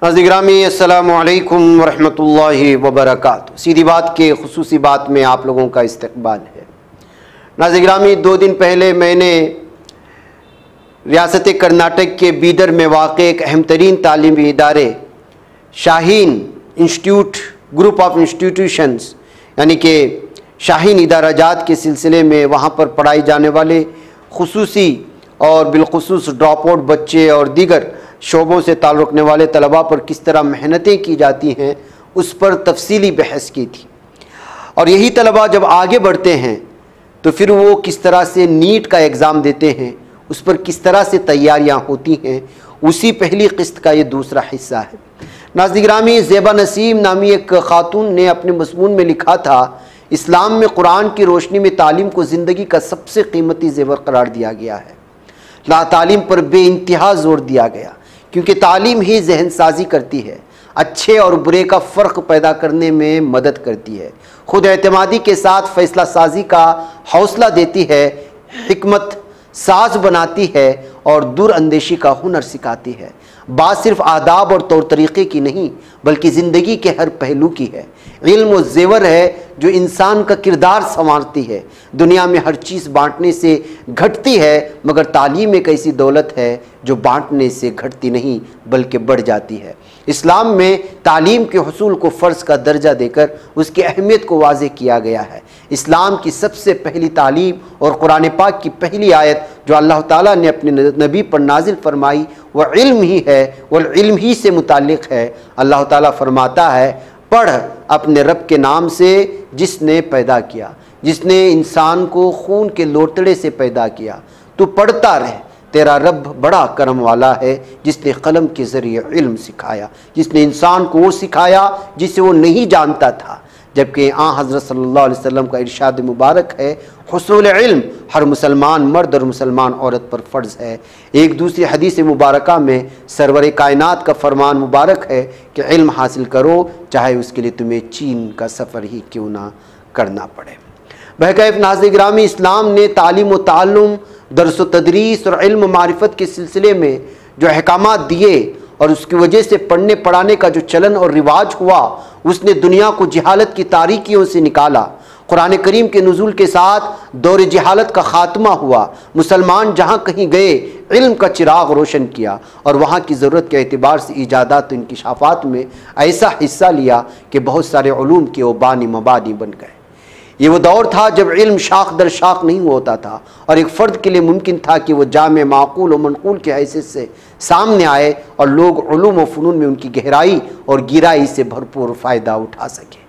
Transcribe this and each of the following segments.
नाज़रीन गिरामी अस्सलामु अलैकुम वरहमतुल्लाहि वबरकातुहू। सीधी बात के खुसूसी बात में आप लोगों का इस्तकबाल है। नाज़रीन गिरामी, 2 दिन पहले मैंने रियासत कर्नाटक के बीदर में वाक़े एक अहम तरीन तालीमी इदारे Shaheen institute group of institutions यानी कि शाहीन इदाराजात के सिलसिले में वहाँ पर पढ़ाए जाने वाले खुसूसी और बिलखुसूस ड्रॉप आउट बच्चे और दीगर शोबों से ताल्लुक़ रखने वाले तलबा पर किस तरह मेहनतें की जाती हैं उस पर तफसीली बहस की थी। और यही तलबा जब आगे बढ़ते हैं तो फिर वो किस तरह से नीट का एग्ज़ाम देते हैं, उस पर किस तरह से तैयारियां होती हैं, उसी पहली किस्त का ये दूसरा हिस्सा है। नाज़रीन गिरामी, ज़ेबा नसीम नामी एक ख़ातून ने अपने मज़मून में लिखा था, इस्लाम में कुरान की रोशनी में तालीम को ज़िंदगी का सबसे कीमती ज़ेवर करार दिया गया है। तालीम पर बेइंतहा ज़ोर दिया गया क्योंकि तालीम ही जहन साजी करती है, अच्छे और बुरे का फ़र्क पैदा करने में मदद करती है, खुद एतमादी के साथ फ़ैसला साजी का हौसला देती है, हिकमत साज बनाती है और दूर अंदेशी का हुनर सिखाती है। बात सिर्फ आदाब और तौर तरीक़े की नहीं बल्कि ज़िंदगी के हर पहलू की है। इल्म वो ज़ेवर है जो इंसान का किरदार संवारती है। दुनिया में हर चीज़ बांटने से घटती है मगर तालीम एक ऐसी दौलत है जो बांटने से घटती नहीं बल्कि बढ़ जाती है। इस्लाम में तालीम के हुसूल को फ़र्ज़ का दर्जा देकर उसकी अहमियत को वाज़ेह किया गया है। इस्लाम की सबसे पहली तालीम और कुरान पाक की पहली आयत जो अल्लाह ताला ने अपने नबी पर नाजिल फरमाई वह इल्म ही है, वह इल्म ही से मुताल्लिक़ है। अल्लाह ताला फरमाता है, पढ़ अपने रब के नाम से जिसने पैदा किया, जिसने इंसान को खून के लोटड़े से पैदा किया। तू पढ़ता रह, तेरा रब बड़ा करम वाला है जिसने कलम के ज़रिए इल्म सिखाया, जिसने इंसान को वो सिखाया जिसे वो नहीं जानता था। जबकि हज़रत सल्लल्लाहु अलैहि वसल्लम का इरशाद मुबारक है, हुसूल इल्म हर मुसलमान मर्द और मुसलमान औरत पर फ़र्ज़ है। एक दूसरी हदीस मुबारका में सरवर कायनात का फरमान मुबारक है कि इल्म हासिल करो चाहे उसके लिए तुम्हें चीन का सफ़र ही क्यों ना करना पड़े। बहकैफ नाज़रीन गिरामी, इस्लाम ने तालीम व ताल्लुम, दर्स व तदरीस और इल्म मारिफत के सिलसिले में जो अहकामात दिए और उसकी वजह से पढ़ने पढ़ाने का जो चलन और रिवाज हुआ उसने दुनिया को जहालत की तारीकियों से निकाला। कुरान करीम के नुज़ूल के साथ दौर जहालत का ख़ात्मा हुआ। मुसलमान जहाँ कहीं गए इल्म का चिराग रोशन किया और वहाँ की ज़रूरत के एतबार से ईजादात इंकिशाफ़ात में ऐसा हिस्सा लिया कि बहुत सारे उलूम के वो बानी मबानी बन गए। ये वो दौर था जब इल्म शाख दर शाख नहीं होता था और एक फ़र्द के लिए मुमकिन था कि वो जामे माक़ूल और मनक़ूल के हैसियत से सामने आए और लोग उलूम व फ़नून में उनकी गहराई और गिराई से भरपूर फ़ायदा उठा सके।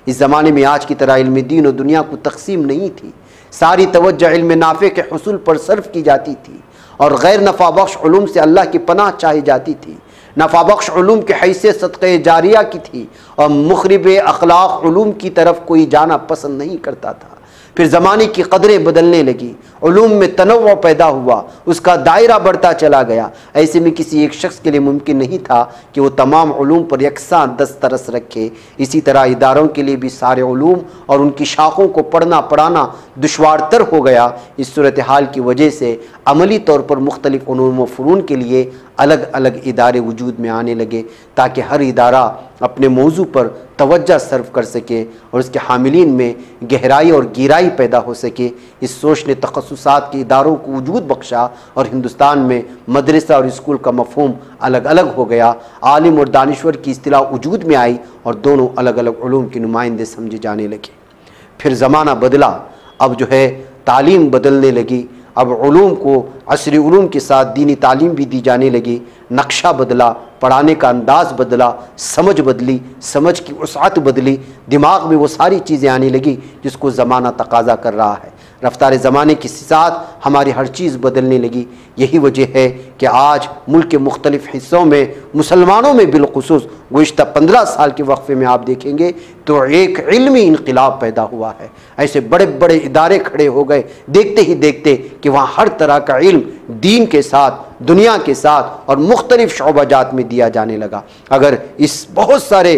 इस ज़माने में आज की तरह इल्म दीन और दुनिया को तकसीम नहीं थी। सारी तवज्जो इल्म नाफ़े के हुसूल पर सर्फ की जाती थी और गैर नफ़ा बख्श उलूम से अल्लाह की पनाह चाही जाती थी। नफ़ा बख्श उलूम की हैसियत सदक़े जारिया की थी और मुखरिब अखलाक उलूम की तरफ कोई जाना पसंद नहीं करता था। फिर ज़माने की कदरें बदलने लगी, उलूम में तनव्वुअ पैदा हुआ, उसका दायरा बढ़ता चला गया। ऐसे में किसी एक शख्स के लिए मुमकिन नहीं था कि वो तमाम उलूम पर यकसां दस्तरस रखे। इसी तरह इदारों के लिए भी सारे उलूम और उनकी शाखों को पढ़ना पढ़ाना दुश्वारतर हो गया। इस सूरत हाल की वजह से अमली तौर पर मुख्तलिफ उलूम व फ़नून के लिए अलग अलग इदारे वजूद में आने लगे ताकि हर इदारा अपने मौजू पर तवज्जो सर्व कर सके और उसके हामिलीन में गहराई और गिराई पैदा हो सके। इस सोच ने तखस्सुसात के इदारों को वजूद बख्शा और हिंदुस्तान में मदरसा और स्कूल का मफ़हूम अलग अलग हो गया। आलिम और दानिश्वर की इस्तिलाह वजूद में आई और दोनों अलग अलग उलूम के नुमाइंदे समझे जाने लगे। फिर ज़माना बदला, अब जो है तालीम बदलने लगी। अब उलूम को असरी उलूम के साथ दीनी तालीम भी दी जाने लगी। नक्शा बदला, पढ़ाने का अंदाज़ बदला, समझ बदली, समझ की वसाअत बदली, दिमाग में वो सारी चीज़ें आने लगी जिसको ज़माना तकाज़ा कर रहा है। रफ्तार ज़माने के साथ हमारी हर चीज़ बदलने लगी। यही वजह है कि आज मुल्क के मुख्तलिफ़ हिस्सों में मुसलमानों में बिलखुसूस गुज़िश्ता 15 साल के वक्फ़े में आप देखेंगे तो एक इल्मी इनक़िलाब पैदा हुआ है। ऐसे बड़े बड़े इदारे खड़े हो गए देखते ही देखते कि वहाँ हर तरह का इल्म दीन के साथ, दुनिया के साथ और मुख्तलिफ़ शोबाजात में दिया जाने लगा। अगर इस बहुत सारे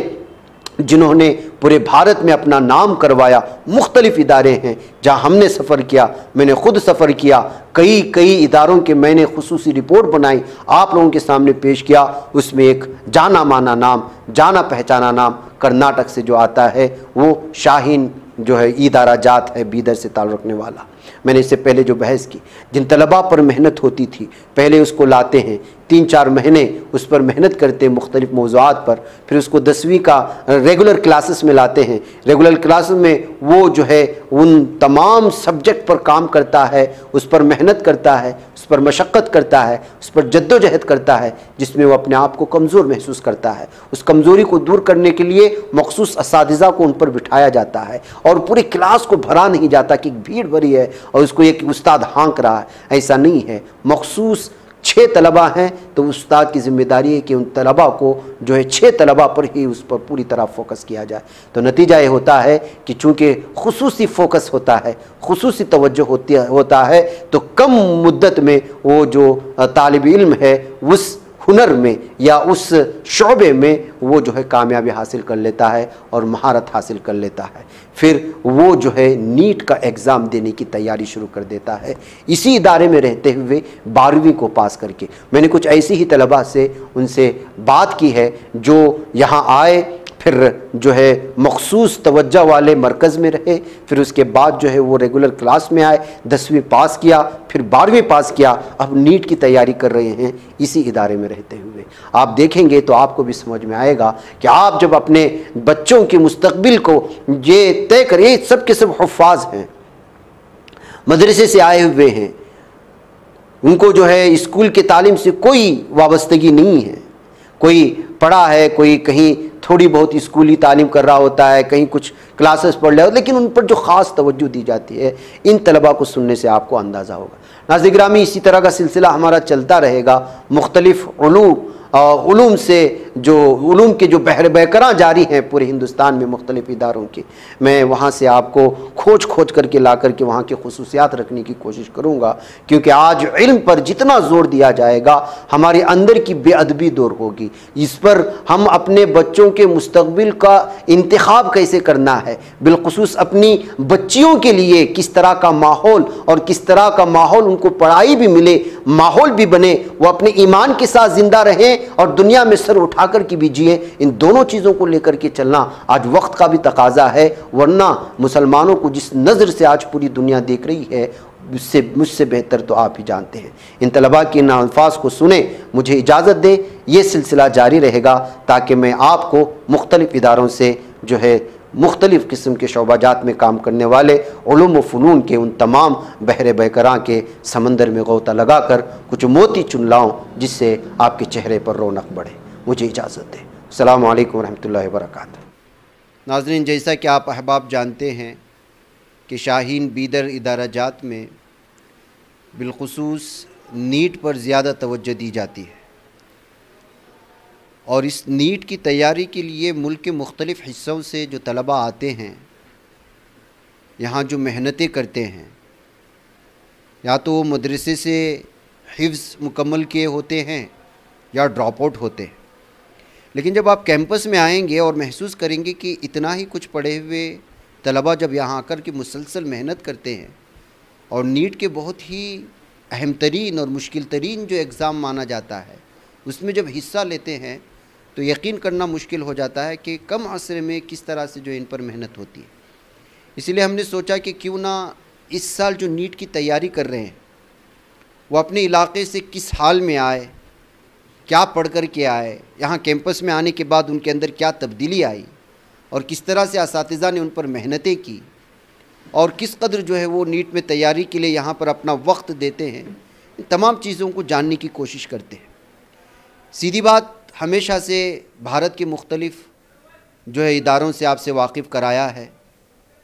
जिन्होंने पूरे भारत में अपना नाम करवाया। मुख्तलिफ़ इदारे हैं जहाँ हमने सफ़र किया, मैंने ख़ुद सफ़र किया, कई इदारों के मैंने खुसूसी रिपोर्ट बनाई, आप लोगों के सामने पेश किया। उसमें एक जाना माना नाम, जाना पहचाना नाम कर्नाटक से जो आता है वो शाहीन जो है इदारा जात है, बीदर से ताल्लुक़ रखने वाला। मैंने इससे पहले जो बहस की, जिन तलबा पर मेहनत होती थी, पहले उसको लाते हैं, 3-4 महीने उस पर मेहनत करते हैं मुख्तलिफ़ मौज़ूआत पर, फिर उसको 10वीं का रेगुलर क्लासेस में लाते हैं। रेगुलर क्लासेस में वो जो है उन तमाम सब्जेक्ट पर काम करता है, उस पर मेहनत करता है, उस पर मशक्क़त करता है, उस पर जद्दोजहद करता है, जिसमें वो अपने आप को कमज़ोर महसूस करता है। उस कमज़ोरी को दूर करने के लिए मखसूस असातिज़ा को उन पर बिठाया जाता है और पूरी क्लास को भरा नहीं जाता कि भीड़ भरी है और उसको एक उस्ताद हाँक रहा है, ऐसा नहीं है। मखसूस 6 तलबा हैं तो उस्ताद की ज़िम्मेदारी है कि उन तलबा को जो है 6 तलबा पर ही उस पर पूरी तरह फोकस किया जाए। तो नतीजा ये होता है कि चूँकि खुसूसी फोकस होता है, खुसूसी तवज्जो होता है, तो कम मुद्दत में वो जो तालिब इल्म है उस हुनर में या उस शोबे में वो जो है कामयाबी हासिल कर लेता है और महारत हासिल कर लेता है। फिर वो जो है नीट का एग्ज़ाम देने की तैयारी शुरू कर देता है इसी इदारे में रहते हुए 12वीं को पास करके। मैंने कुछ ऐसी ही तलबा से उनसे बात की है जो यहाँ आए, फिर जो है मखसूस तवज्जो वाले मरकज़ में रहे, फिर उसके बाद जो है वो रेगुलर क्लास में आए, 10वीं पास किया, फिर 12वीं पास किया, अब नीट की तैयारी कर रहे हैं इसी इदारे में रहते हुए। आप देखेंगे तो आपको भी समझ में आएगा कि आप जब अपने बच्चों के मुस्तकबिल को ये तय करें, सब के सब हुफ़ाज़ हैं, मदरसे से आए हुए हैं, उनको जो है स्कूल की तालीम से कोई वाबस्तगी नहीं है, कोई पढ़ा है, कोई कहीं थोड़ी बहुत स्कूली तालीम कर रहा होता है, कहीं कुछ क्लासेस पढ़ रहा हो, लेकिन उन पर जो ख़ास तवज्जो दी जाती है, इन तलबा को सुनने से आपको अंदाज़ा होगा। नाज़रीन गिरामी, इसी तरह का सिलसिला हमारा चलता रहेगा। मुख्तलिफ़ उलूम से जो उलूम के जो बहरां जारी हैं पूरे हिंदुस्तान में मुख्तलिफ़ इदारों की, मैं वहाँ से आपको खोज करके ला करके वहाँ के खुसूसियात रखने की कोशिश करूँगा, क्योंकि आज इल्म पर जितना ज़ोर दिया जाएगा हमारे अंदर की बेअदबी दूर होगी। इस पर हम अपने बच्चों के मुस्तकबिल का इंतखाब कैसे करना है, बिलखुसूस अपनी बच्चियों के लिए किस तरह का माहौल और किस तरह का माहौल उनको पढ़ाई भी मिले, माहौल भी बने, वो अपने ईमान के साथ ज़िंदा रहें और दुनिया में सर उठाकर के भी जिए, इन दोनों चीज़ों को लेकर के चलना आज वक्त का भी तकाजा है। वरना मुसलमानों को जिस नज़र से आज पूरी दुनिया देख रही है, मुझसे बेहतर तो आप ही जानते हैं। इन तलबा के इन अल्फाज को सुने, मुझे इजाज़त दें, ये सिलसिला जारी रहेगा ताकि मैं आपको मुख्तलिफ़ इदारों से जो है मुख्तलिफ़ किस्म के शोबाजात में काम करने वाले उलूम व फ़नून के उन तमाम बहरे बकरां के समंदर में गोता लगा कर कुछ मोती चुन लाऊं, जिससे आपके चेहरे पर रौनक बढ़े। मुझे इजाज़त दें। अस्सलामु अलैकुम रहमतुल्लाहि व बरकातुहू। नाज़रीन, जैसा कि आप अहबाब जानते हैं कि शाहीन बीदर इदारा जात में बिलखुसूस नीट पर ज़्यादा तवज्जो दी जाती है और इस नीट की तैयारी के लिए मुल्क के मुख्तलिफ़ हिस्सों से जो तलबा आते हैं, यहाँ जो मेहनतें करते हैं, या तो वो मदरसे से हिफ्ज़ मुकम्मल किए होते हैं या ड्रॉप आउट होते हैं, लेकिन जब आप कैंपस में आएंगे और महसूस करेंगे कि इतना ही कुछ पढ़े हुए तलबा जब यहाँ आकर के मुसलसल मेहनत करते हैं और नीट के बहुत ही अहम तरीन और मुश्किल तरीन जो एग्ज़ाम माना जाता है उसमें जब हिस्सा लेते हैं, तो यकीन करना मुश्किल हो जाता है कि कम असरे में किस तरह से जो इन पर मेहनत होती है। इसलिए हमने सोचा कि क्यों ना इस साल जो नीट की तैयारी कर रहे हैं वो अपने इलाके से किस हाल में आए, क्या पढ़ कर के आए, यहाँ कैंपस में आने के बाद उनके अंदर क्या तब्दीली आई और किस तरह से असातिज़ा ने उन पर मेहनतें की और किस कदर जो है वो नीट में तैयारी के लिए यहाँ पर अपना वक्त देते हैं, इन तमाम चीज़ों को जानने की कोशिश करते हैं। सीधी बात, हमेशा से भारत के मुख्तलिफ़ जो है इदारों से आपसे वाकिफ़ कराया है,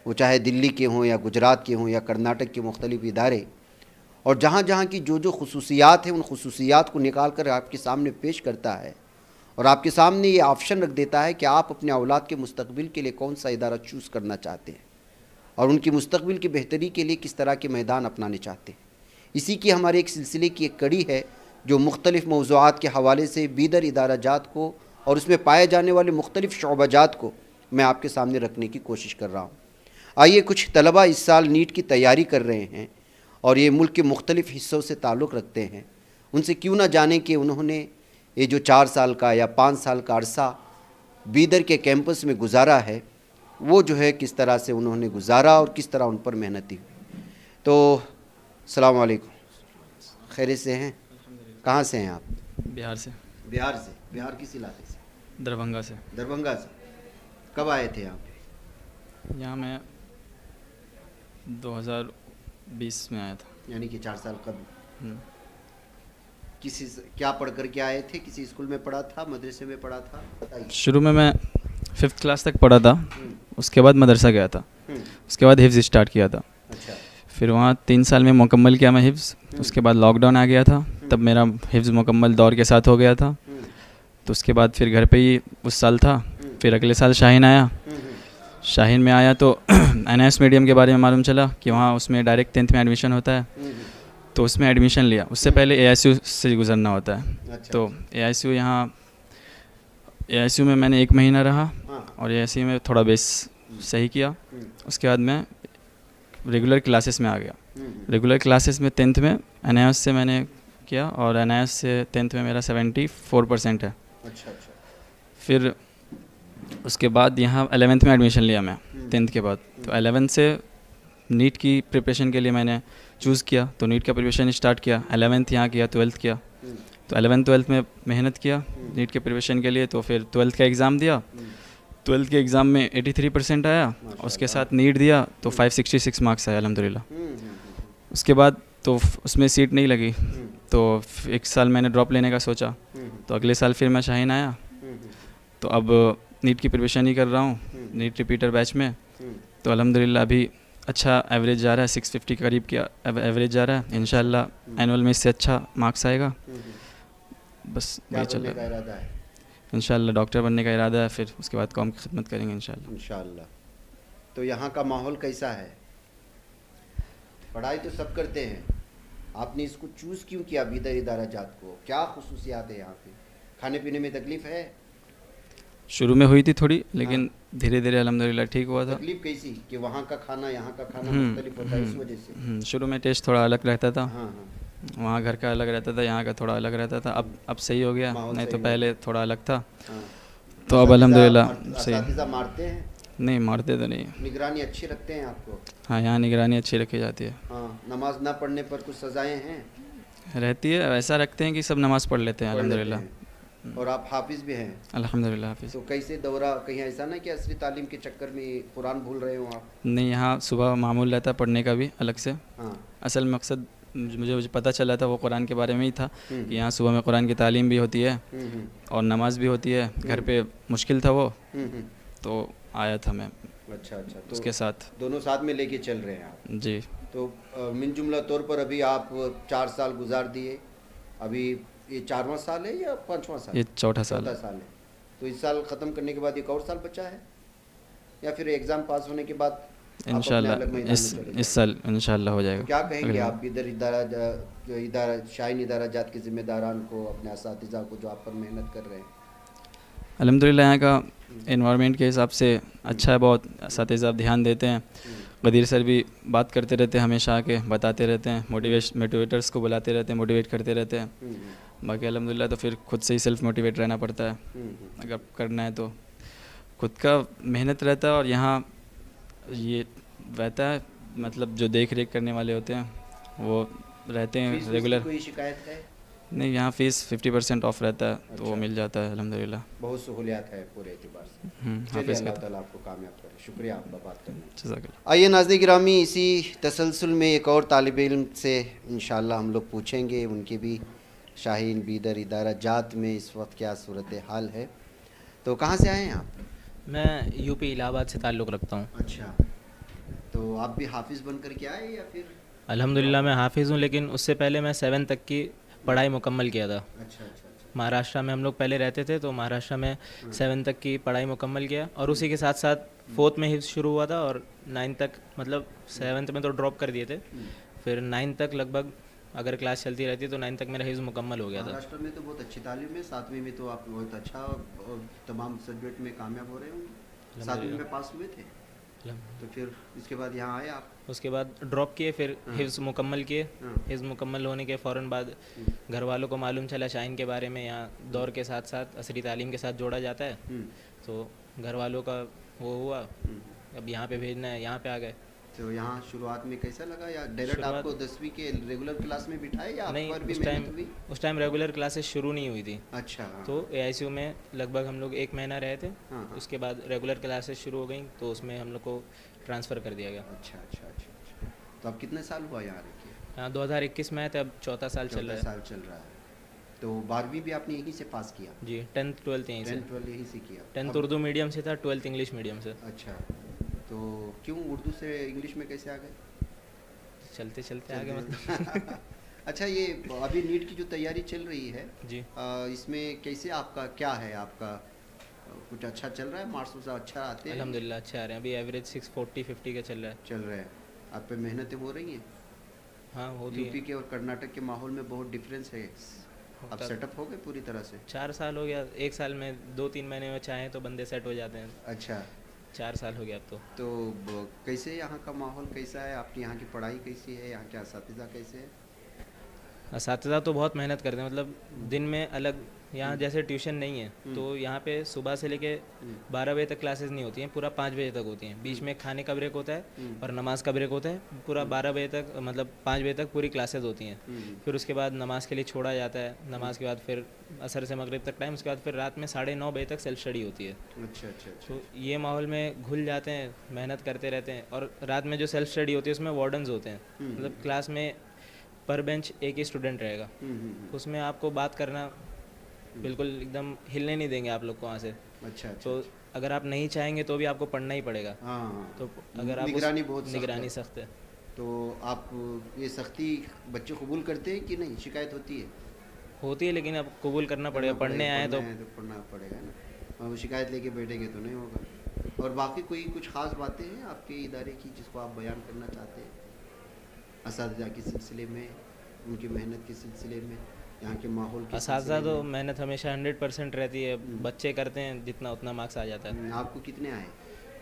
वो चाहे दिल्ली के हों या गुजरात के हों या कर्नाटक के मुख्तलिफ़ इदारे, और जहाँ जहाँ की जो खुसूसियात हैं उन खुसूसियात को निकाल कर आपके सामने पेश करता है और आपके सामने ये ऑप्शन रख देता है कि आप अपने औलाद के मुस्तकबिल के लिए कौन सा इदारा चूज़ करना चाहते हैं और उनकी मुस्तकबिल की बेहतरी के लिए किस तरह के मैदान अपनाने चाहते हैं। इसी की हमारे एक सिलसिले की एक कड़ी है जो मुख्तलिफ़ मौज़ूआत के हवाले से बीदर इदारा जात को और उसमें पाए जाने वाले मुख्तलिफ़ शोबाजात को मैं आपके सामने रखने की कोशिश कर रहा हूँ। आइए, कुछ तलबा इस साल नीट की तैयारी कर रहे हैं और ये मुल्क के मुख्तलिफ़ हिस्सों से ताल्लुक़ रखते हैं, उनसे क्यों ना जाने कि उन्होंने ये जो 4 साल का या 5 साल का अरसा बीदर के कैंपस में गुजारा है, वो जो है किस तरह से उन्होंने गुजारा और किस तरह उन पर मेहनती हुई। तो अस्सलाम वालेकुम, खैरियत से हैं? कहाँ से हैं आप? बिहार से। बिहार से? बिहार किस इलाके से? दरभंगा से। दरभंगा से। कब आए थे यहाँ पे? यहाँ मैं 2020 में आया था। यानी कि 4 साल कब? किसी क्या पढ़ कर के आए थे? किसी स्कूल में पढ़ा था, मदरसे में पढ़ा था, बताइए। शुरू में मैं 5th क्लास तक पढ़ा था, उसके बाद मदरसा गया था, उसके बाद हिफ्ज़ स्टार्ट किया था। अच्छा। फिर वहाँ 3 साल में मुकम्मल किया मैं हिफ्ज़। उसके बाद लॉकडाउन आ गया था, तब मेरा हिफ्ज़ मुकम्मल दौर के साथ हो गया था। तो उसके बाद फिर घर पे ही उस साल था। फिर अगले साल शाहीन आया। शाहीन में आया तो NIS मीडियम के बारे में मालूम चला कि वहाँ उसमें डायरेक्ट 10th में एडमिशन होता है, तो उसमें एडमिशन लिया। उससे पहले AISU से गुजरना होता है। अच्छा। तो AISU में मैंने 1 महीना रहा और AISU में थोड़ा बेस सही किया। उसके बाद मैं रेगुलर क्लासेस में आ गया। रेगुलर क्लासेस में 10th में NIS से मैंने किया और NIS से 10th में मेरा 74% है। अच्छा। फिर उसके बाद यहाँ 11th में एडमिशन लिया मैं 10th के बाद। तो 11th से नीट की प्रिपरेशन के लिए मैंने चूज़ किया, तो नीट का प्रिपरेशन स्टार्ट किया। 11th यहाँ किया, 12th किया। तो 11th 12th में मेहनत किया नीट के प्रिपरेशन के लिए। तो फिर 12th का एग्ज़ाम दिया। 12th के एग्ज़ाम में 83% आया। उसके साथ नीट दिया तो 566 मार्क्स आया अल्हम्दुलिल्लाह। उसके बाद तो उसमें सीट नहीं लगी, तो 1 साल मैंने ड्रॉप लेने का सोचा। तो अगले साल फिर मैं शाहीन आया। तो अब नीट की प्रिपरेशन ही कर रहा हूँ नीट रिपीटर बैच में। तो अल्हम्दुलिल्लाह अभी अच्छा एवरेज जा रहा है, 650 के करीब की एवरेज जा रहा है। इंशाल्लाह एनुअल में इससे अच्छा मार्क्स आएगा। बस वही चल रहा है। इंशाल्लाह डॉक्टर बनने का इरादा है, फिर उसके बाद कौम की खिदमत करेंगे इंशाल्लाह। तो यहाँ का माहौल कैसा है? पढ़ाई तो सब करते हैं, आपने इसको चूज़ क्यों किया बीदर इदारा जात को? क्या खुसूसियात है यहाँ पे? खाने पीने में तकलीफ़ है? शुरू में हुई थी थोड़ी, लेकिन धीरे धीरे अल्हम्दुलिल्लाह ठीक हुआ था। तकलीफ कैसी कि वहाँ का खाना यहाँ का खाना मुख्तलिफ होता है, इस वजह से? शुरू में टेस्ट थोड़ा अलग रहता था। हाँ। वहाँ घर का अलग रहता था, यहाँ का थोड़ा अलग रहता था। अब सही हो गया, नहीं तो पहले थोड़ा अलग था। तो अब अल्हम्दुलिल्लाह सही। असातिज़ा मारते हैं? नहीं, मारते तो नहीं। निगरानी अच्छी रखते हैं आपको? हाँ, यहाँ निगरानी अच्छी रखी जाती है। हाँ। नमाज ना पढ़ने पर कुछ सज़ाएँ हैं? रहती है, ऐसा रखते हैं कि सब नमाज़ पढ़ लेते हैं अल्हम्दुलिल्लाह। और आप हाफिज़ भी हैं? अल्हम्दुलिल्लाह हाफिज़। तो कैसे दौरा, कहीं ऐसा ना कि असली तालीम के चक्कर में कुरान भूल रहे हो आप? नहीं, यहाँ सुबह मामूल रहता है पढ़ने का भी अलग से। हाँ। असल मकसद मुझे पता चला था वो कुरान के बारे में ही था कि यहाँ सुबह में कुरान की तालीम भी होती है और नमाज भी होती है। घर पे मुश्किल था वो, तो आया था मैं। अच्छा। तो उसके साथ दोनों साथ में लेके चल रहे हैं आप? जी। तो मिन जुमला तौर पर अभी आप 4 साल गुजार दिए, अभी ये 4वां साल है या 5वां साल? ये चौथा साल है। तो इस साल ख़त्म करने के बाद एक और साल बचा है, या फिर एग्ज़ाम पास होने के बाद इंशाल्लाह इस साल इंशाल्लाह हो जाएगा। तो क्या कहेंगे आप इधर शाहीन इदारा जात के ज़िम्मेदारान को, अपने असातिज़ा को जो आप पर मेहनत कर रहे हैं? अल्हम्दुलिल्लाह यहाँ का एनवायरनमेंट के हिसाब से अच्छा है, बहुत असातिज़ा ध्यान देते हैं। गदीर सर भी बात करते रहते हैं, हमेशा आके बताते रहते हैं, मोटिवेटर्स को बुलाते रहते हैं, मोटिवेट करते रहते हैं। बाकी अल्हम्दुलिल्लाह तो फिर खुद से ही सेल्फ मोटिवेट रहना पड़ता है। अगर करना है तो खुद का मेहनत रहता है। और यहाँ ये रहता है, मतलब जो देख रेख करने वाले होते हैं वो रहते हैं रेगुलर। कोई शिकायत है? नहीं, यहाँ फ़ीस 50% ऑफ रहता है, तो वो मिल जाता है अल्हम्दुलिल्लाह। बहुत सहूलियात है पूरे एतबार से। चलिए, अल्लाह ताला आपको कामयाब करे। शुक्रिया आपका बात करने का। आइए नाज़रीन गिरामी, इसी तसलसल में एक और तालिब इल्म से इंशाअल्लाह हम लोग पूछेंगे उनकी भी शाहीन बीदर इदारा जात में इस वक्त क्या सूरत हाल है। तो कहाँ से आए हैं आप? मैं यूपी इलाहाबाद से ताल्लुक़ रखता हूँ। अच्छा, तो आप भी हाफिज़ बन कर के आए या फिर? अल्हम्दुलिल्लाह मैं हाफिज़ हूँ, लेकिन उससे पहले मैं 7 तक की पढ़ाई मुकम्मल किया था। अच्छा। महाराष्ट्र में हम लोग पहले रहते थे, तो महाराष्ट्र में 7 तक की पढ़ाई मुकम्मल किया और उसी के साथ साथ 4th में हिफ्ज़ शुरू हुआ था और 9 तक, मतलब 7th में तो ड्रॉप कर दिए थे। फिर 9 तक लगभग अगर क्लास चलती रहती तो 9 तक मेरा हिफ्ज़ मुकम्मल हो गया था। महाराष्ट्र में तो बहुत अच्छी तालीम है, 7वीं में तो आप बहुत अच्छा और तमाम सब्जेक्ट में कामयाब हो रहे होंगे। 7वीं में पास हुए थे, तो फिर इसके बाद यहाँ आए आप? उसके बाद ड्रॉप किए, फिर हिफ्ज़ मुकम्मल किए। हाँ। हिफ्ज़ मुकम्मल होने के फ़ौरन बाद घर वालों को मालूम चला शाहीन के बारे में, यहाँ दौर के साथ साथ असरी तालीम के साथ जोड़ा जाता है, तो घर वालों का वो हुआ, अब यहाँ पे भेजना है, यहाँ पे आ गए। तो यहाँ शुरुआत में कैसा लगा, या डायरेक्ट आपको 10वीं के रेगुलर क्लास में बिठाए या नहीं, आप पर भी उस मेहनत हुई? टाइम रेगुलर क्लासेस शुरू नहीं हुई थी। अच्छा, हाँ। तो AICU में लगभग हम लोग 1 महीना रहे थे। हाँ, हाँ। उसके बाद रेगुलर क्लासेस शुरू हो गई, तो उसमें हम लोग को ट्रांसफ़र कर दिया गया। अच्छा अच्छा अच्छा अच्छा। तो अब कितने साल हुआ यहाँ रह के? हाँ, 2021 में आए थे, अब चौथा साल चल रहा है। साल चल रहा है। तो 12वीं भी आपने यहीं से पास किया? जी, 10th 12th यहीं से। 10th 12th यहीं से किया? 10th उर्दू मीडियम से था, 12th इंग्लिश मीडियम से। अच्छा, तो क्यों उर्दू से इंग्लिश में कैसे आ गए? चलते चलते आगे मतलब। अच्छा, ये अभी नीट की जो तैयारी चल रही है जी, इसमें कैसे आपका क्या है, आपका कुछ अच्छा चल रहा है? मार्क्स उस अच्छा आते हैं? अल्हम्दुलिल्लाह अच्छे आ रहे हैं। अभी एवरेज 640-50 का चल रहा है। चल रहे हैं। आप पे मेहनतें हो रही हैं? हाँ, होती यूपी है। के और कर्नाटक के माहौल में बहुत डिफरेंस है। अब होता- सेटअप हो गए पूरी तरह से? 4 साल हो गया, 1 साल में 2-3 महीने में चाहें तो बंदे सेट हो जाते हैं। अच्छा, 4 साल हो गया अब तो। तो कैसे यहाँ का माहौल कैसा है? आपकी यहाँ की पढ़ाई कैसी है? यहाँ के असातिज़ा कैसे है? असातिज़ा तो बहुत मेहनत करते हैं, मतलब दिन में अलग, यहाँ जैसे ट्यूशन नहीं है तो यहाँ पे सुबह से लेके 12 बजे तक क्लासेस नहीं होती हैं, पूरा 5 बजे तक होती हैं। बीच में खाने का ब्रेक होता है और नमाज का ब्रेक होता है। पूरा 12 बजे तक, मतलब 5 बजे तक पूरी क्लासेस होती हैं। फिर उसके बाद नमाज के लिए छोड़ा जाता है। नमाज के बाद फिर असर से मगरिब तक टाइम, उसके बाद फिर रात में 9:30 बजे तक सेल्फ स्टडी होती है। अच्छा अच्छा अच्छा। तो ये माहौल में घुल जाते हैं, मेहनत करते रहते हैं। और रात में जो सेल्फ स्टडी होती है उसमें वार्डन्स होते हैं, मतलब क्लास में पर बेंच एक ही स्टूडेंट रहेगा। उसमें आपको बात करना बिल्कुल एकदम हिलने नहीं देंगे आप लोग को वहाँ से। अच्छा अच्छा। तो अगर आप नहीं चाहेंगे तो भी आपको पढ़ना ही पड़ेगा। हाँ, तो अगर आप निगरानी बहुत सख्त निगरानी है। सख्त है। तो आप ये सख्ती बच्चे कबूल करते हैं कि नहीं? शिकायत होती है? होती है, लेकिन अब कबूल करना पड़ेगा। पढ़ने आए तो पढ़ना पड़ेगा ना। अब शिकायत लेके बैठेंगे तो नहीं होगा। और बाकी कोई कुछ खास बातें हैं आपके इदारे की जिसको आप बयान करना चाहते हैं, असातिज़ा के सिलसिले में, उनकी मेहनत के सिलसिले में, यहाँ के माहौल के असातिज़ा सिलसिले तो में? मेहनत हमेशा 100% रहती है। बच्चे करते हैं जितना उतना मार्क्स आ जाता है। आपको कितने आए?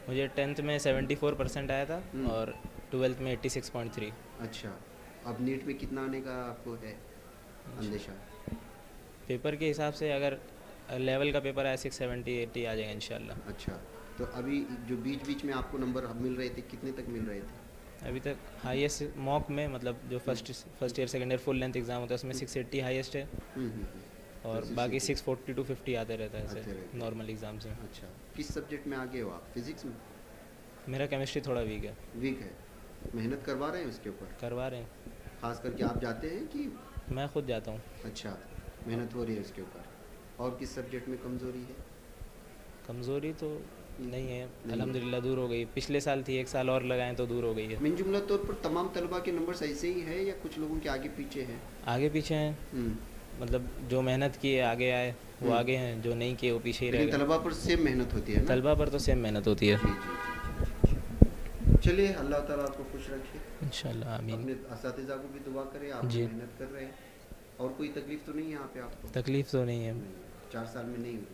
मुझे 10th में 74% आया था और 12th में 86.3। अच्छा, अब नीट में कितना आने का आपको है अंदेशा? पेपर के हिसाब से अगर लेवल का पेपर आया 670-80 आ जाएगा इंशाल्लाह। अच्छा, तो अभी जो बीच बीच में आपको नंबर मिल रहे थे, कितने तक मिल रहे थे? अभी तक हाईएस्ट मॉक में, मतलब जो first year second year full length exam होता है उसमें 680 हाईएस्ट है और तो बाकी 680 640 to 50 आते रहता है आते रहते ऐसे हैं। नॉर्मल एग्जाम्स में। अच्छा, किस सब्जेक्ट में आगे हो आप? फिजिक्स में? मेरा केमिस्ट्री थोड़ा वीक है। वीक है। मेहनत करवा रहे हैं उसके ऊपर? करवा रहे हैं, खास करके आप जाते हैं कि? मैं खुद जाता हूँ। अच्छा, मेहनत हो रही है उसके ऊपर। और किस सब्जेक्ट में कमज़ोरी है? कमज़ोरी तो नहीं है, अल्हम्दुलिल्लाह दूर हो गई। पिछले साल थी, 1 साल और लगाएं तो दूर हो गई है। मिन जुमला तौर पर तमाम तलबा के नंबर ऐसे ही है या कुछ लोगों के आगे पीछे हैं? आगे पीछे हैं, मतलब जो मेहनत किए आगे आए वो आगे हैं, जो नहीं किए वो पीछे ही रह लेकिन गए। तलबा पर सेम मेहनत होती है ना? तलबा पर तो सेम मेहनत होती है। जी जी जी। चलिए, अल्लाह ताला आपको खुश रखे। इंशाल्लाह आमीन। अपने असातिज़ा को भी दुआ करें, आप जी। मेहनत कर रहे हैं। और कोई तकलीफ तो नहीं है यहाँ पे आपको? तकलीफ़ तो नहीं है, 4 साल में नहीं हुई,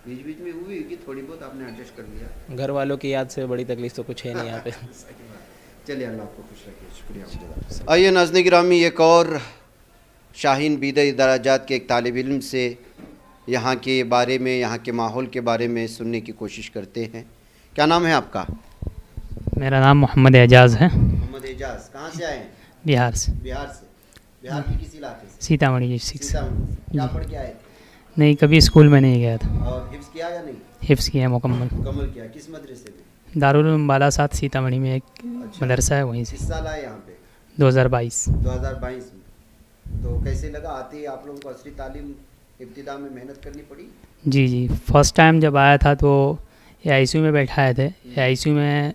बीच बीच में हुई कि थोड़ी बहुत आपने एडजस्ट कर लिया? घर वालों की याद से बड़ी तकलीफ़ तो कुछ है नहीं यहाँ पे। सही बात। चलिए, अल्लाह आपको खुश रखे। शुक्रिया। आइए नाज़रीन गिरामी, एक और शाहीन बीदर दराजात के एक तालिब इल्म से यहाँ के बारे में, यहाँ के माहौल के बारे में सुनने की कोशिश करते हैं। क्या नाम है आपका? मेरा नाम मोहम्मद एजाज़ है। मोहम्मद एजाज़, कहाँ से आए हैं? बिहार से। बिहार से। बिहार के किस इलाके से? सीतामढ़ी डिस्ट्रिक्ट से। सीतामढ़ी से। क्या पढ़ के आए थे? नहीं, कभी स्कूल में नहीं गया था। और हिफ्ज़ किया या नहीं? हिफ्ज़ किया मुकम्मल। मुकम्मल किया। किस मदरसे में? दारुल उलूम बालासात सीतामढ़ी में एक अच्छा। मदरसा है, वहीं से। किस साल आए यहाँ पे? 2022। 2022 में। तो कैसे लगा? आते ही आप लोगों को असली तालीम इब्तिदा में मेहनत करनी पड़ी? जी जी, फर्स्ट टाइम जब आया था तो AICU में बैठाए थे। AICU में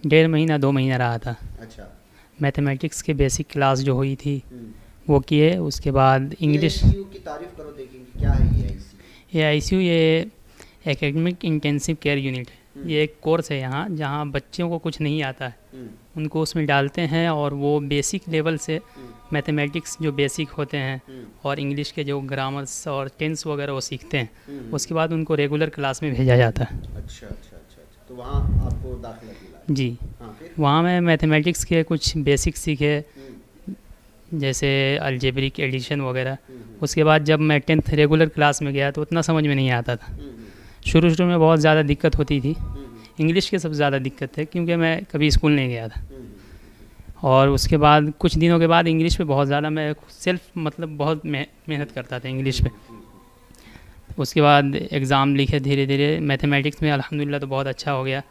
1.5 महीना 2 महीना रहा था। अच्छा। मैथमेटिक्स के बेसिक क्लास जो हुई थी वो किए। उसके बाद इंग्लिश। AICU की तारीफ करो, देखेंगे क्या है ये AICU? ये एकेडमिक इंटेंसिव केयर यूनिट है। ये एक कोर्स है यहाँ, जहाँ बच्चों को कुछ नहीं आता है उनको उसमें डालते हैं और वो बेसिक लेवल से मैथमेटिक्स जो बेसिक होते हैं और इंग्लिश के जो ग्रामर्स और टेंस वगैरह वो सीखते हैं। उसके बाद उनको रेगुलर क्लास में भेजा जाता है। अच्छा अच्छा अच्छा अच्छा। वहाँ आपको दाखिला मिला। जी, हाँ, फिर वहाँ मैं मैथमेटिक्स के कुछ बेसिक्स सीखे, जैसे अलजेब्रिक एडिशन वगैरह। उसके बाद जब मैं 10th रेगुलर क्लास में गया तो उतना समझ में नहीं आता था। शुरू शुरू में बहुत ज़्यादा दिक्कत होती थी, इंग्लिश के सबसे ज़्यादा दिक्कत थे क्योंकि मैं कभी स्कूल नहीं गया था। और उसके बाद कुछ दिनों के बाद इंग्लिश पे बहुत ज़्यादा मैं सेल्फ मतलब बहुत मेहनत करता था इंग्लिश पे। उसके बाद एग्ज़ाम लिखे धीरे धीरे, मैथमेटिक्स में अल्हम्दुलिल्लाह तो बहुत अच्छा हो गया।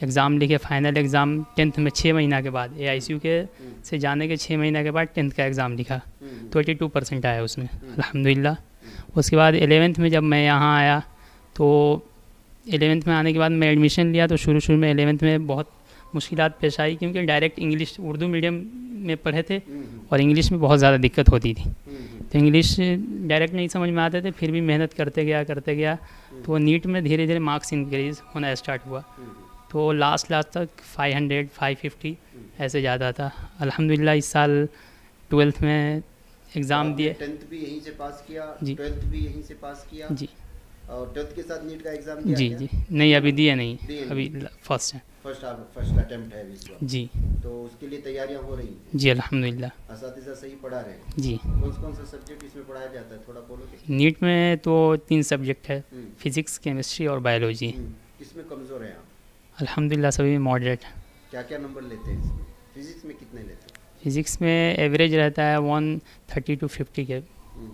एग्ज़ाम लिखे, फाइनल एग्ज़ाम 10th में 6 महीना के बाद, AICU के से जाने के 6 महीना के बाद 10th का एग्ज़ाम लिखा, 22% आया उसमें अल्हम्दुलिल्लाह। उसके बाद 11th में जब मैं यहाँ आया तो 11th में आने के बाद मैं एडमिशन लिया तो शुरू शुरू में 11th में बहुत मुश्किलात पेश आई क्योंकि डायरेक्ट इंग्लिश उर्दू मीडियम में पढ़े थे और इंग्लिश में बहुत ज़्यादा दिक्कत होती थी। तो इंग्लिश डायरेक्ट नहीं समझ में आते थे, फिर भी मेहनत करते गया तो नीट में धीरे धीरे मार्क्स इंक्रीज़ होना स्टार्ट हुआ। तो लास्ट तक 500 550 ऐसे जाता था। अल्हम्दुलिल्लाह इस साल 12th में एग्ज़ाम दिए। 10th भी यहीं से पास किया, जी। 12th भी यहीं से पास किया जी और 12th के साथ नीट का एग्ज़ाम दिया जी क्या? जी नहीं, अभी दिए दिए नहीं, नहीं। अभी फर्स्ट है। फर्स्ट अटेम्प्ट है इस बार। जी तो उसके लिए तैयारियां हो रही हैं। जी अल्हम्दुलिल्लाह। असातिज़ा सही पढ़ा रहे हैं। जी, कौन सा सब्जेक्ट इसमें पढ़ाया जाता है, थोड़ा बोलोगे? नीट में तो 3 सब्जेक्ट है, हम्म। फिज़िक्स, केमिस्ट्री और बायोलॉजी। किसमें कमज़ोर हैं आप? अल्हम्दुलिल्लाह सभी मॉडरेट। क्या क्या नंबर लेते हैं इसमें? फिजिक्स में कितने लेते हैं? फिज़िक्स में एवरेज रहता है 130 to 50 के,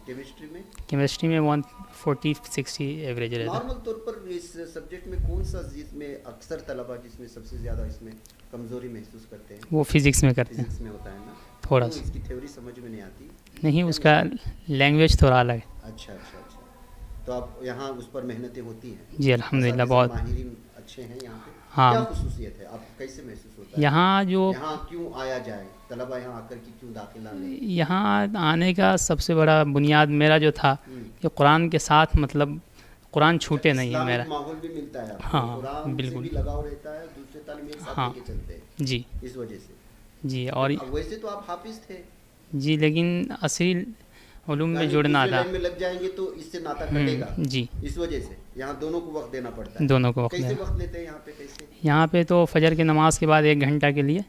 केमिस्ट्री में? केमिस्ट्री में 140-60 एवरेज रहता है। नॉर्मल तौर पर इस सब्जेक्ट में कौन सा जिसमें अक्सर तलबा जिसमें सबसे ज़्यादा इसमें कमज़ोरी महसूस करते हैं? वो फिज़िक्स में करते हैं फिजिक्स में होता है ना? थोड़ा क्यों? सा। इसकी थ्योरी समझ में नहीं आती। नहीं, उसका लैंग्वेज थोड़ा अलग है। अच्छा। तो आप यहाँ उस पर मेहनतें होती हैं? जी अल्हम्दुलिल्लाह बहुत। माहिरीन अच्छे हैं यहाँ पे? हाँ। क्या खुसूसियत है, आपको कैसे महसूस होता है? यहाँ जो यहाँ क्यों आया जाए, तलबा यहाँ आकर के क्यों दाखिला लें? यहाँ आने का सबसे बड़ा बुनियाद मेरा जो था कि कुरान के साथ मतलब कुरान छूटे नहीं है इस्लामिक मेरा। माहौल भी मिलता है आपको, हाँ, कुरान बिल्कुल। से भी लगाव रहता है, दूसरे तालीम एक साथ हाँ। लेके चलते हैं जी इस वजह से। जी और अब वैसे तो आप हाफिज थे, जी, लेकिन असली उलूम में यानी जुड़ना दूसरे था। लाइन में लग जाएंगे तो इससे नाता कटेगा। जी, इस वजह से यहाँ दोनों को वक्त देना पड़ता है। दोनों को वक्त कैसे देना। वक्त लेते हैं यहाँ पे, कैसे? यहाँ पे तो फजर की नमाज के बाद 1 घंटा के लिए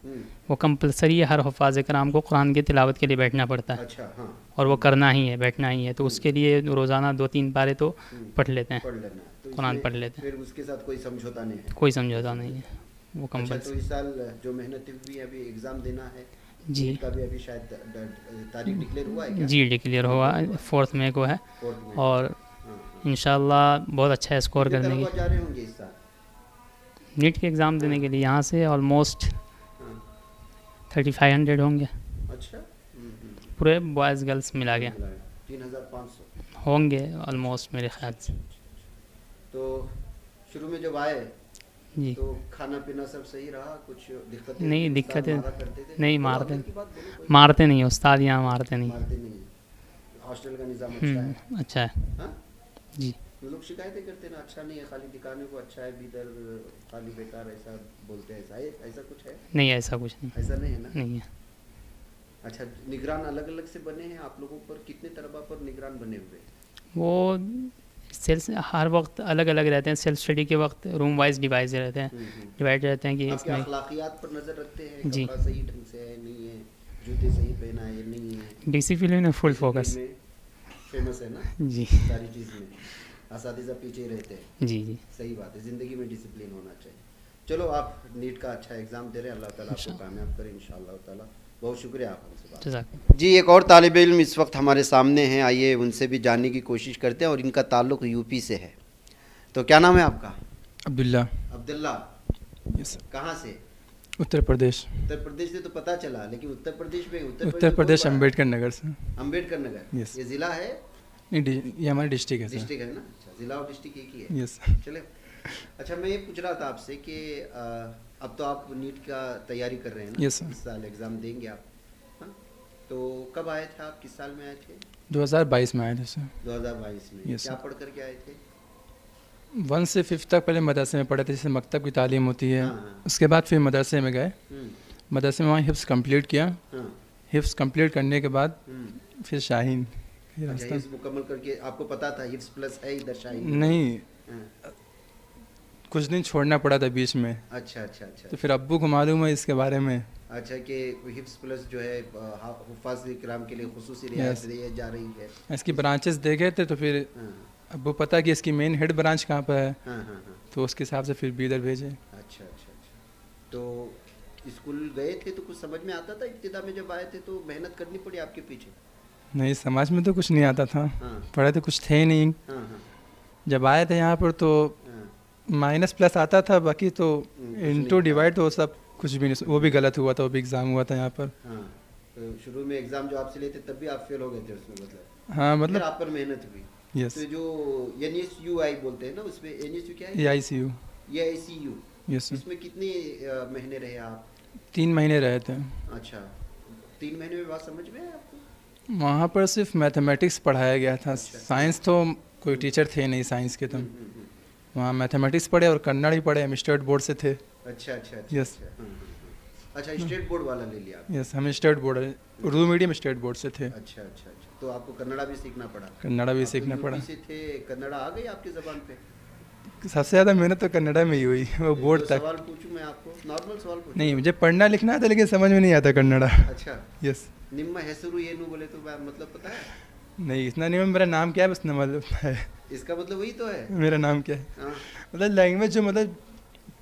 वो कंपलसरी है, हर हुफ़ाज़ कराम को कुरान की तिलावत के लिए बैठना पड़ता है अच्छा, हाँ, और वो करना ही है, बैठना ही है। तो उसके लिए रोज़ाना 2-3 पारे तो पढ़ लेते हैं, पढ़ लेना है। तो कुरान इसमें पढ़ लेते हैं, फिर उसके साथ कोई समझौता नहीं है। कोई समझौता नहीं है, वो अच्छा, तो कंपलसरी। इस साल जो मेहनत हुई है, अभी एग्जाम देना है जी नीट का भी, अभी शायद तारीख डिक्लेयर हुआ है क्या? जी डिक्लेयर हुआ 4 मई को है 4th में। और हाँ। इंशाल्लाह बहुत अच्छा स्कोर कितने करने तलबा की जा रहे होंगे इस साल? नीट के एग्ज़ाम देने के लिए यहाँ से ऑलमोस्ट हाँ। 3500 होंगे, अच्छा। पूरे बॉयज़ गर्ल्स मिला के 3500 होंगे ऑलमोस्ट मेरे ख्याल से। तो शुरू में जब आए जी तो खाना पीना सब सही रहा, कुछ दिक्कतें? नहीं, उस्ताद दिक्कतें मारा करते थे? नहीं, थोड़ा मारते अंदर की बात बोलो, कोई मारते नहीं, उस्ताद यहाँ मारते नहीं। मारते नहीं है। हॉस्टल का निज़ाम अच्छा है। अच्छा है। हाँ? जी लोग शिकायतें करते हैं ना, अच्छा नहीं है, खाली दिखाने को अच्छा है, भीतर खाली बेकार, ऐसा बोलते हैं। ऐसा कुछ है? नहीं, ऐसा कुछ नहीं, ऐसा नहीं है ना? नहीं है। अच्छा, निगरान अलग अलग से बने हैं आप लोगों पर? कितने तलबा पर निगरान बने हुए? वो सेल्स हर वक्त अलग अलग रहते हैं, सेल्फ स्टडी के वक्त रूम वाइज डिवाइस रहते हैं, डिवाइड रहते हैं कि आपके इसमें अखलाकियात पर नजर रखते हैं? जी। कपड़ा सही ढंग से है, नहीं है, जूते सही पहना है, नहीं है? डिसिप्लिन में फुल फोकस। फेमस है ना जी सारी चीज़ में, असातिज़ा पीछे रहते हैं। जी जी सही बात है, ज़िंदगी में डिसिप्लिन होना चाहिए। चलो, आप नीट का अच्छा एग्ज़ाम दे रहे हैं, अल्लाह ताला आपको कामयाब करे इंशाअल्लाह ताला। बहुत शुक्रिया आप हमसे बात। जज़ाक। जी, एक और तालिब इल्म इस वक्त हमारे सामने हैं, आइए उनसे भी जानने की कोशिश करते हैं, और इनका ताल्लुक़ यूपी से है। तो क्या नाम है आपका? अब्दुल्ला। अब्दुल्ला, यस, कहाँ से? उत्तर प्रदेश। उत्तर प्रदेश से तो पता चला, लेकिन उत्तर प्रदेश में उत्तर प्रदेश अम्बेडकर नगर से। अम्बेडकर नगर, यस। ये ज़िला है? नहीं, ये हमारा डिस्ट्रिक्ट है सर। डिस्ट्रिक्ट है ना? अच्छा, ज़िला और डिस्ट्रिक्ट एक ही है। यस। चले। अच्छा, मैं ये पूछ रहा था आपसे कि अब तो आप नीट का तैयारी कर रहे हैं ना? Yes sir. इस साल एग्ज़ाम देंगे आप, हाँ? तो कब आए थे आप, किस साल में आए थे? 2022 में आए थे सर। 2022 में। यस क्या सर। पढ़ करके आए थे? 1 से 5 तक पहले मदरसे में पढ़े थे, जैसे मकतब की तालीम होती है। हाँ। उसके बाद फिर मदरसे में गए, हम्म, मदरसे में वहाँ हिफ्स कंप्लीट किया। हाँ, हिफ्स कंप्लीट करने के बाद फिर शाहीन ये अच्छा, रास्ता। हिफ्ज़ मुकम्मल करके आपको पता था हिफ्ज़ प्लस है इधर शाही? नहीं, हाँ, कुछ दिन छोड़ना पड़ा था बीच में, अच्छा अच्छा अच्छा तो फिर अब्बू को मालूम है इसके बारे में। अच्छा कि हिफ्स प्लस जो है हुफ़ाज़ किराम के लिए खुसूसी रियायत दी जा रही है। इसकी ब्रांचेस देखे थे तो फिर हाँ अब्बू पता कि इसकी मेन हेड ब्रांच कहाँ पर है, हाँ हाँ हाँ। तो उसके हिसाब से फिर बीदर भेजे। अच्छा अच्छा अच्छा। तो स्कूल गए थे तो कुछ समझ में आता था? इब्तिदा में जब आए थे तो मेहनत करनी पड़ी आपके पीछे? नहीं, समाज में तो कुछ नहीं आता था, हाँ पढ़े तो कुछ थे ही नहीं। हाँ हाँ जब आए थे यहाँ पर तो हाँ। माइनस प्लस आता था, बाकी तो कुछ इंटू नहीं डिवाइड तो सब कुछ भी नहीं, वो भी गलत हुआ था, वो भी एग्ज़ाम हुआ था यहाँ पर। हाँ। तो शुरू में एग्ज़ाम जो आपसे लेते तब भी आप फेल हो गए थे उसमें, मतलब हाँ फिर मतलब आप पर मेहनत हुई। यस, तो जो NSUI बोलते हैं ना, उसमें NSU क्या है? AICU, ये ICU, यस, इसमें कितने महीने रहे आप? 3 महीने रहे थे। अच्छा, 3 महीने में बात समझ में है आपको? वहाँ पर सिर्फ मैथमेटिक्स पढ़ाया गया था, साइंस तो कोई टीचर थे नहीं साइंस के, तो वहाँ मैथमेटिक्स पढ़े और कन्नड़ भी पढ़े, हम स्टेट बोर्ड से थे। अच्छा अच्छा अच्छा Yes. अच्छा, अच्छा स्टेट बोर्ड वाला ले लिया आपने? यस, हम state board, Urdu medium state board से थे। अच्छा अच्छा अच्छा। तो आपको कन्नड़ा भी सीखना पड़ा? कन्नड़ा भी आप तो सीखना यूपी पड़ा। से थे, कन्नड़ा आ गई आपकी ज़बान पे? सबसे ज़्यादा मेहनत तो कन्नड़ा में ही हुई, वो बोर्ड जो तक। सवाल पूछूं मैं आपको, नॉर्मल सवाल पूछूं? नहीं, मुझे पढ़ना लिखना आता लेकिन समझ में नहीं आता कन्नड़ा। अच्छा, यस, निम्मा हेसरू ये नु बोले तो मतलब पता है? नहीं इतना नहीं, मेरा नाम क्या है बस मालूम है। इसका मतलब वही तो है। मेरा नाम क्या है, हाँ, मतलब लैंग्वेज जो मतलब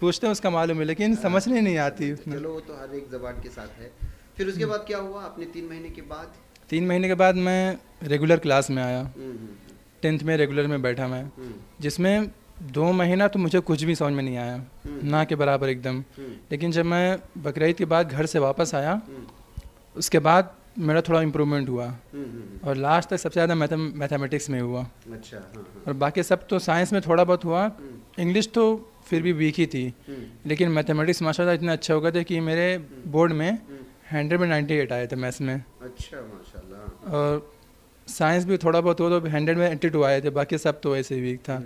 पूछते हैं उसका मालूम है, लेकिन समझने नहीं आती उतना। चलो वो तो हर एक जबान के साथ है। फिर उसके बाद क्या हुआ आपने 3 महीने के बाद? 3 महीने के बाद मैं रेगुलर क्लास में आया, हम्म, 10th में रेगुलर में बैठा मैं, हम्म, जिसमें 2 महीना तो मुझे कुछ भी समझ में नहीं आया, ना के बराबर एकदम। लेकिन जब मैं बकरीद के बाद घर से वापस आया, उसके बाद मेरा थोड़ा इम्प्रूवमेंट हुआ, और लास्ट तक सबसे ज़्यादा मैथमेटिक्स में हुआ, अच्छा हाँ हाँ। और बाकी सब तो साइंस में थोड़ा बहुत हुआ। इंग्लिश तो फिर भी वीक ही थी, लेकिन मैथमेटिक्स माशाल्लाह इतना अच्छा हो गया था कि मेरे बोर्ड में 100 में 98 आए थे मैथ्स में, अच्छा माशाल्लाह। और साइंस भी थोड़ा बहुत हुआ तो 100 में 82 आए थे, बाकी सब तो ऐसे ही वीक था।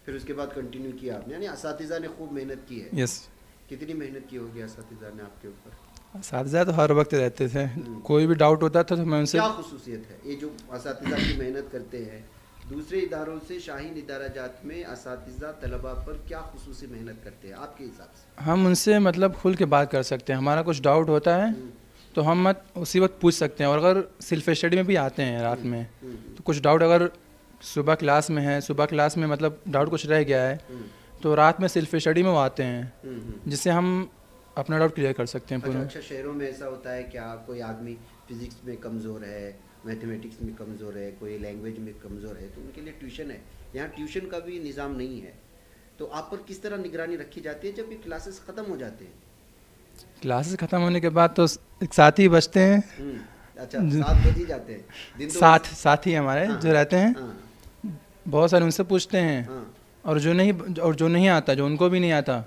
फिर उसके बाद कंटिन्यू किया आपने, यानी असातिज़ा ने खूब मेहनत की है? यस, कितनी मेहनत की होगी असातिज़ा ने आपके ऊपर? साथ तो हर वक्त रहते थे, कोई भी डाउट होता था तो मैं उनसे। क्या खुसूसियत है ये जो असातिज़ा की मेहनत करते हैं, दूसरे इदारों से शाहीन इदारा जात में असातिज़ा तलबा पर क्या खुसूसी मेहनत करते हैं आपके हिसाब से? हम उनसे मतलब खुल के बात कर सकते हैं, हमारा कुछ डाउट होता है तो हम मत उसी वक्त पूछ सकते हैं, और अगर सेल्फ स्टडी में भी आते हैं रात में तो कुछ डाउट अगर सुबह क्लास में है, सुबह क्लास में मतलब डाउट कुछ रह गया है तो रात में सेल्फ स्टडी में वो आते हैं, जिससे हम अपना डाउट क्लियर कर सकते हैं पूरा। अच्छा, शहरों में ऐसा होता है क्या, कोई आदमी फिजिक्स में कमज़ोर है, मैथमेटिक्स में कमज़ोर है, कोई लैंग्वेज में कमज़ोर है, तो उनके लिए ट्यूशन है। यहाँ ट्यूशन का भी निज़ाम नहीं है, तो आप पर किस तरह निगरानी रखी जाती है जब ये क्लासेस ख़त्म हो जाते हैं? क्लासेस ख़त्म होने के बाद तो एक साथी बचते हैं। अच्छा, 7 बज ही जाते हैं दिन तो? साथी हमारे जो रहते हैं, बहुत सारे उनसे पूछते हैं, और जो नहीं आता, जो उनको भी नहीं आता,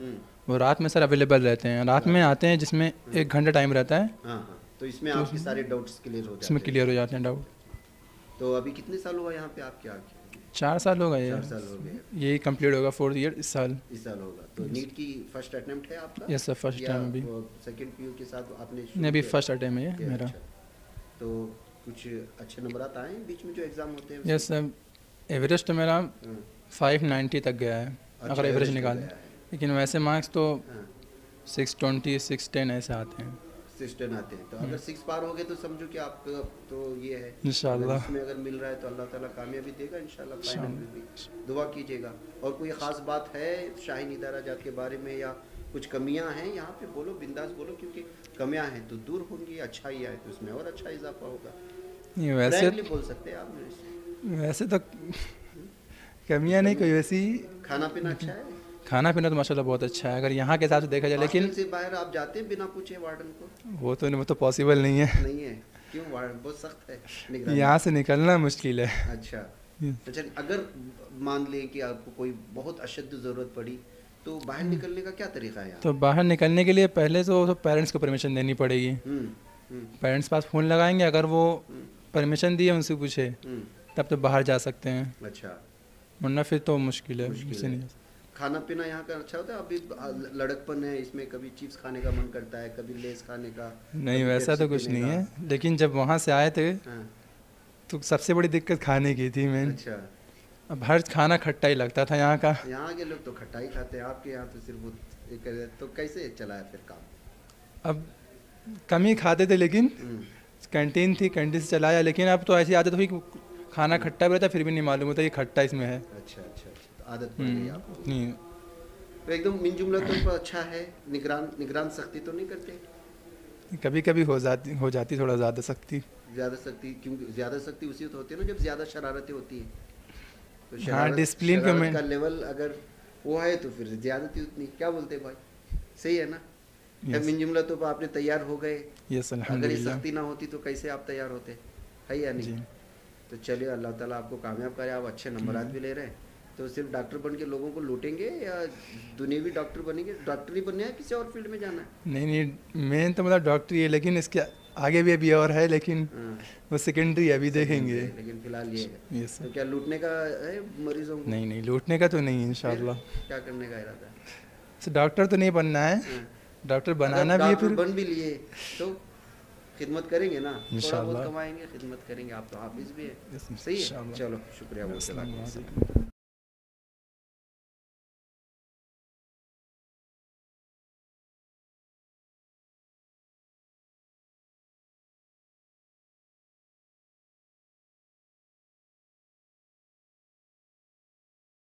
वो रात में सर अवेलेबल रहते हैं, रात में आते हैं, जिसमें 1 घंटा टाइम रहता है। तो इसमें आपके सारे डाउट्स क्लियर हो जाते हैं? इसमें क्लियर हो जाते हैं डाउट। तो अभी कितने साल हुआ यहाँ पे आपके आके? 4 साल हो गए, 4 साल हो गए। यही कंप्लीट होगा 4th ईयर इस साल होगा। तो नीट की फर्स्ट अटेम्प्ट है आपका? यस सर, फर्स्ट टाइम अभी। सेकंड पीयू के साथ आपने नहीं, अभी फर्स्ट अटेम्प्ट है किया? मेरा। अच्छा। तो कुछ अच्छे नंबर आए बीच में जो एग्ज़ाम होते हैं? यस सर, एवरेज तो मेरा 590 तक गया है, अगर एवरेज निकालें, लेकिन वैसे मार्क्स तो 620 610 ऐसे आते हैं। 610 आते हैं, तो अगर 6 पार हो गए तो समझो कि आपका तो ये है इंशाल्लाह, इसमें अगर मिल रहा है तो अल्लाह ताला कामयाबी देगा इंशाल्लाह। फाइनल में भी दुआ कीजिएगा। और कोई ख़ास बात है शाहीन इदारा जात के बारे में, या कुछ कमियां हैं यहाँ पे? बोलो, बिंदास बोलो, क्योंकि कमियां हैं तो दूर होंगी, अच्छा ही आए तो उसमें और अच्छा इजाफा होगा। नहीं वैसे बोल सकते हैं आप मेरे से? वैसे तो कमियां नहीं कोई वैसी। खाना पीना अच्छा है? खाना पीना तो माशाल्लाह बहुत अच्छा है अगर यहाँ के हिसाब से देखा जाए, लेकिन से बाहर आप जाते हैं बिना पूछे वार्डन को? वो तो पॉसिबल नहीं है। नहीं है? क्यों? वार्डन बहुत सख्त है, यहाँ से निकलना मुश्किल है। अच्छा, अगर मान लें कि आपको कोई बहुत अशद ज़रूरत पड़ी तो बाहर निकलने का क्या तरीका है? तो बाहर निकलने के लिए पहले तो पेरेंट्स को परमिशन देनी पड़ेगी। पेरेंट्स पास फ़ोन लगाएंगे, अगर वो परमिशन दिए उनसे पूछे तब तो बाहर जा सकते हैं। अच्छा, वरना फिर तो मुश्किल है। खाना पीना यहाँ का अच्छा होता है? अभी लड़कपन है इसमें, कभी चिप्स खाने का मन करता है, कभी लेस खाने का? नहीं वैसा तो कुछ नहीं है, लेकिन जब वहाँ से आए थे तो सबसे बड़ी दिक्कत खाने की थी मैंने। अच्छा, अब हर खाना खट्टा ही लगता था यहाँ का। यहाँ के लोग तो खट्टाई खाते हैं, आपके यहाँ तो सिर्फ वो एक तो कैसे चलाया फिर काम? अब कम ही खाते थे, लेकिन कैंटीन थी, कैंटीन से चलाया। लेकिन अब तो ऐसी आदत हुई कि खाना खट्टा भी रहता, फिर भी नहीं मालूम होता ये खट्टा इसमें है। अच्छा अच्छा अच्छा, तो आदत पड़ गई आपको। नहीं, तो एकदम मिन जुमला तो अच्छा है, निगरान सख्ती तो नहीं करते? कभी कभी हो जाती थोड़ा ज़्यादा सख्ती। ज़्यादा सख्ती क्योंकि ज़्यादा सख्ती उसी वक्त होती है ना जब ज़्यादा शरारतें होती हैं। तो हाँ, डिसिप्लिन का शरारत का लेवल अगर वो है तो फिर ज़्यादती उतनी। क्या बोलते हैं भाई, सही है ना? यस, मिन जुमला तो आपने तैयार हो गए। यस अगर ये अल्हम्दुलिल्लाह। सख्ती ना होती तो कैसे आप तैयार होते, है या नहीं? जी, तो चलिए, अल्लाह ताला आपको कामयाब करे, आप अच्छे नंबरात भी ले रहे हैं। तो सिर्फ डॉक्टर बन के लोगों को लूटेंगे या दुनियावी डॉक्टर बनेंगे? डॉक्टर ही बनना है, किसी और फील्ड में जाना है? नहीं नहीं, मेन तो मतलब डॉक्टरी है, लेकिन इसके आगे भी अभी और है, लेकिन हाँ, वो सेकेंडरी अभी देखेंगे। लेकिन फिलहाल ये है। यस। तो क्या लूटने का है मरीजों को? नहीं नहीं, लूटने का तो नहीं इंशाल्लाह। फिर क्या करने का इरादा है? तो डॉक्टर तो नहीं बनना है, हाँ। डॉक्टर बनाना अगर भी है डॉक्टर फिर। बन भी लिए तो खिदमत करेंगे ना, थोड़ा इंशाल्लाह। बहुत कमाएंगे, खिदमत करेंगे। आप तो हाफिज भी है, यस, सही है। इंशाल्लाह। चलो, शुक्रिया बहुत। अस्सलाम वालेकुम।